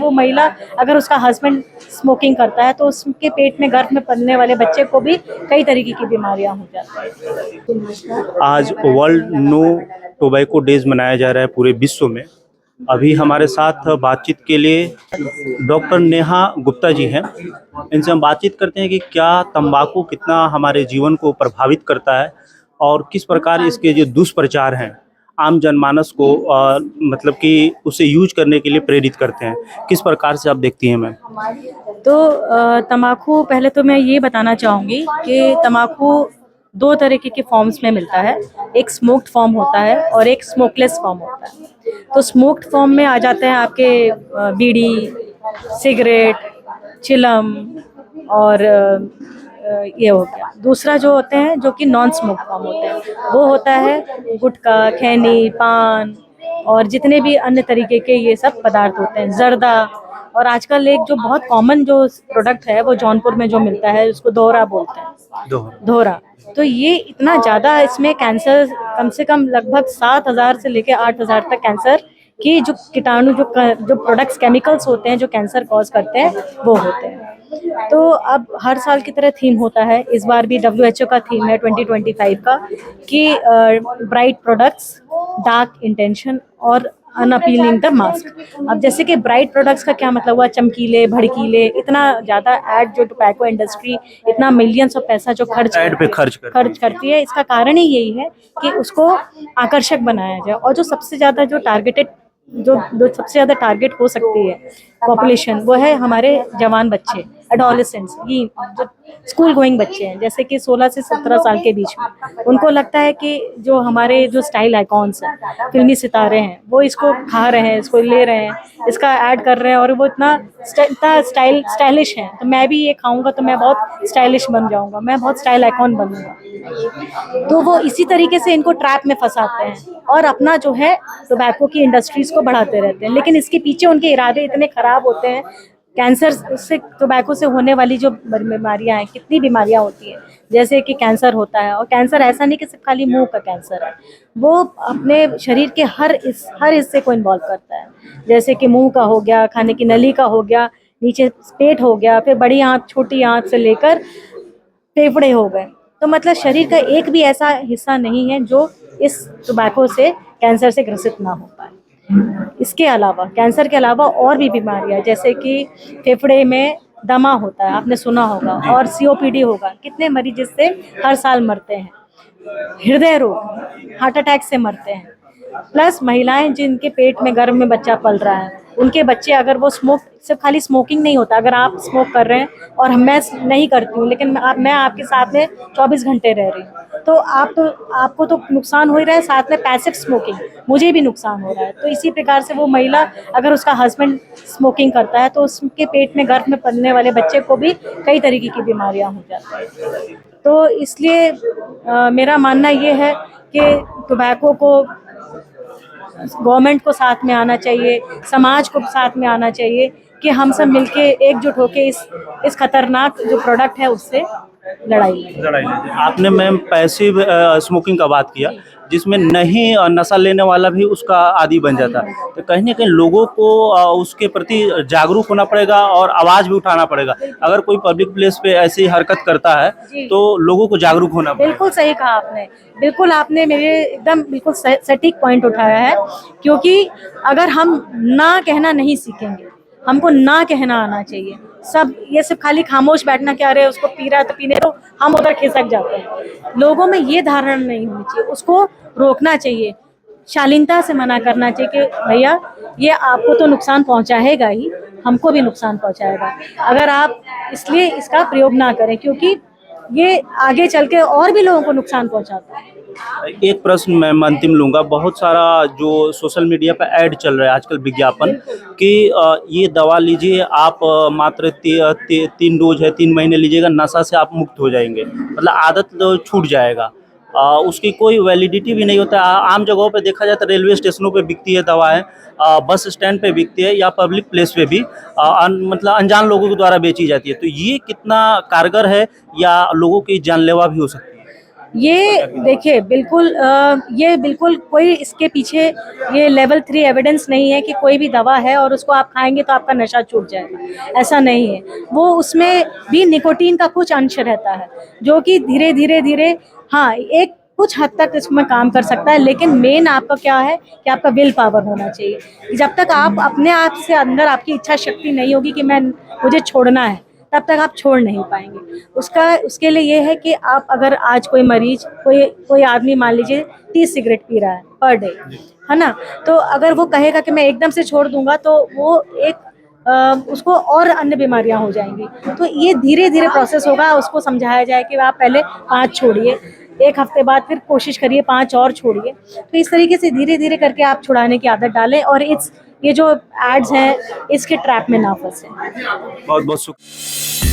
वो महिला, अगर उसका हस्बैंड स्मोकिंग करता है तो उसके पेट में गर्भ में पलने वाले बच्चे को भी कई तरीके की बीमारियां हो जाती हैं। आज वर्ल्ड नो टोबैको डेज मनाया जा रहा है पूरे विश्व में। अभी हमारे साथ बातचीत के लिए डॉक्टर नेहा गुप्ता जी हैं। इनसे हम बातचीत करते हैं कि क्या तंबाकू कितना हमारे जीवन को प्रभावित करता है और किस प्रकार इसके जो दुष्प्रचार हैं आम जनमानस को मतलब कि उसे यूज करने के लिए प्रेरित करते हैं। किस प्रकार से आप देखती हैं मैम? तो तम्बाकू, पहले तो मैं ये बताना चाहूँगी कि तम्बाकू दो तरीके के फॉर्म्स में मिलता है। एक स्मोक्ड फॉर्म होता है और एक स्मोकलेस फॉर्म होता है। तो स्मोक्ड फॉर्म में आ जाते हैं आपके बीड़ी, सिगरेट, चिलम और ये हो गया। दूसरा जो होते हैं जो कि नॉन स्मोक फॉर्म होते हैं, वो होता है गुटखा, खैनी, पान और जितने भी अन्य तरीके के ये सब पदार्थ होते हैं, जर्दा। और आजकल एक जो बहुत कॉमन जो प्रोडक्ट है वो जौनपुर में जो मिलता है उसको दोहरा बोलते हैं, दोहरा। तो ये इतना ज़्यादा, इसमें कैंसर कम से कम लगभग 7,000 से लेकर 8,000 तक कैंसर की जो कीटाणु, जो प्रोडक्ट्स, केमिकल्स होते हैं जो कैंसर कॉज करते हैं, वो होते हैं। तो अब हर साल की तरह थीम होता है, इस बार भी WHO का थीम है 2025 का कि ब्राइट प्रोडक्ट्स, डार्क इंटेंशन और अनअपीलिंग द मास्क। अब जैसे कि ब्राइट प्रोडक्ट्स का क्या मतलब हुआ, चमकीले, भड़कीले, इतना ज़्यादा ऐड जो टोबैको इंडस्ट्री इतना मिलियंस ऑफ पैसा जो ऐड पे खर्च करती है, इसका कारण ही यही है कि उसको आकर्षक बनाया जाए। और जो सबसे ज़्यादा जो टारगेटेड, जो सबसे ज़्यादा टारगेट हो सकती है पॉपुलेशन, वो है हमारे जवान बच्चे, एडोलेसेंट्स, ये जो स्कूल गोइंग बच्चे हैं, जैसे कि 16 से 17 साल के बीच में। उनको लगता है कि जो हमारे जो स्टाइल आइकॉन्स हैं, फिल्मी सितारे हैं, वो इसको खा रहे हैं, इसको ले रहे हैं, इसका ऐड कर रहे हैं और वो इतना स्टाइलिश है, तो मैं भी ये खाऊंगा तो मैं बहुत स्टाइलिश बन जाऊंगा, मैं बहुत स्टाइल आइकॉन बनूंगा। तो वो इसी तरीके से इनको ट्रैप में फंसाते हैं और अपना जो है टोबैको की इंडस्ट्रीज को बढ़ाते रहते हैं। लेकिन इसके पीछे उनके इरादे इतने खराब होते हैं। कैंसर से, टोबैको से होने वाली जो बीमारियां हैं, कितनी बीमारियां होती हैं, जैसे कि कैंसर होता है। और कैंसर ऐसा नहीं कि सिर्फ खाली मुंह का कैंसर है, वो अपने शरीर के हर हिस्से को इन्वॉल्व करता है। जैसे कि मुंह का हो गया, खाने की नली का हो गया, नीचे पेट हो गया, फिर बड़ी आंत, छोटी आंत से लेकर फेफड़े हो गए। तो मतलब शरीर का एक भी ऐसा हिस्सा नहीं है जो इस टोबैको से, कैंसर से ग्रसित ना हो पाए। इसके अलावा, कैंसर के अलावा और भी बीमारियां, जैसे कि फेफड़े में दमा होता है, आपने सुना होगा, और COPD होगा। कितने मरीज इससे हर साल मरते हैं। हृदय रोग, हार्ट अटैक से मरते हैं। प्लस महिलाएं जिनके पेट में, गर्भ में बच्चा पल रहा है, उनके बच्चे, अगर वो स्मोक, सिर्फ खाली स्मोकिंग नहीं होता, अगर आप स्मोक कर रहे हैं और मैं नहीं करती हूँ, लेकिन मैं आपके साथ में 24 घंटे रह रही हूँ, तो आपको तो नुकसान हो ही रहा है, साथ में पैसिव स्मोकिंग मुझे भी नुकसान हो रहा है। तो इसी प्रकार से वो महिला, अगर उसका हस्बैंड स्मोकिंग करता है तो उसके पेट में, गर्भ में पलने वाले बच्चे को भी कई तरीके की बीमारियां हो जाती हैं। तो इसलिए मेरा मानना ये है कि टोबैको को, गवर्नमेंट को साथ में आना चाहिए, समाज को साथ में आना चाहिए कि हम सब मिलके एकजुट होके इस खतरनाक जो प्रोडक्ट है उससे लड़ाई लें। आपने मैम पैसिव स्मोकिंग का बात किया, जिसमें नहीं नशा लेने वाला भी उसका आदी बन जाता है। तो कहीं ना कहीं लोगों को उसके प्रति जागरूक होना पड़ेगा और आवाज़ भी उठाना पड़ेगा। अगर कोई पब्लिक प्लेस पे ऐसी हरकत करता है तो लोगों को जागरूक होना पड़ेगा। बिल्कुल सही कहा आपने, बिल्कुल आपने मेरे एकदम बिल्कुल सटीक पॉइंट उठाया है। क्योंकि अगर हम ना कहना नहीं सीखेंगे, हमको ना कहना आना चाहिए। सब ये सिर्फ खाली खामोश बैठना, क्या रहे उसको पी रहा है तो पीने दो, हम उधर खिसक जाते हैं। लोगों में ये धारणा नहीं होनी चाहिए, उसको रोकना चाहिए, शालीनता से मना करना चाहिए कि भैया ये आपको तो नुकसान पहुंचाएगा ही, हमको भी नुकसान पहुंचाएगा अगर आप इसलिए इसका प्रयोग ना करें, क्योंकि ये आगे चल के और भी लोगों को नुकसान पहुंचाता है। एक प्रश्न मैं अंतिम लूंगा। बहुत सारा जो सोशल मीडिया पर ऐड चल रहा है आजकल, विज्ञापन कि ये दवा लीजिए आप, मात्र 3 डोज है, 3 महीने लीजिएगा, नशा से आप मुक्त हो जाएंगे, मतलब आदत तो छूट जाएगा। उसकी कोई वैलिडिटी भी नहीं होता। आम जगहों पे देखा जाए तो रेलवे स्टेशनों पे बिकती है दवाएं, बस स्टैंड पे बिकती है, या पब्लिक प्लेस पे भी मतलब अनजान लोगों के द्वारा बेची जाती है। तो ये कितना कारगर है या लोगों की जानलेवा भी हो सकती है? ये देखिए बिल्कुल ये बिल्कुल कोई इसके पीछे ये लेवल 3 एविडेंस नहीं है कि कोई भी दवा है और उसको आप खाएंगे तो आपका नशा छूट जाएगा, ऐसा नहीं है। वो उसमें भी निकोटीन का कुछ अंश रहता है जो कि धीरे धीरे धीरे हाँ एक कुछ हद तक इसमें काम कर सकता है, लेकिन मेन आपका क्या है कि आपका विल पावर होना चाहिए। जब तक आप अपने आप से अंदर आपकी इच्छा शक्ति नहीं होगी कि मुझे छोड़ना है, तब तक आप छोड़ नहीं पाएंगे। उसके लिए ये है कि आप अगर आज कोई मरीज कोई आदमी मान लीजिए 30 सिगरेट पी रहा है पर डे, है ना, तो अगर वो कहेगा कि मैं एकदम से छोड़ दूंगा तो वो उसको और अन्य बीमारियां हो जाएंगी। तो ये धीरे धीरे प्रोसेस होगा, उसको समझाया जाए कि आप पहले 5 छोड़िए, 1 हफ्ते बाद फिर कोशिश करिए 5 और छोड़िए। तो इस तरीके से धीरे धीरे करके आप छुड़ाने की आदत डालें और ये जो एड्स हैं इसके ट्रैप में ना फंसे। बहुत बहुत शुक्रिया।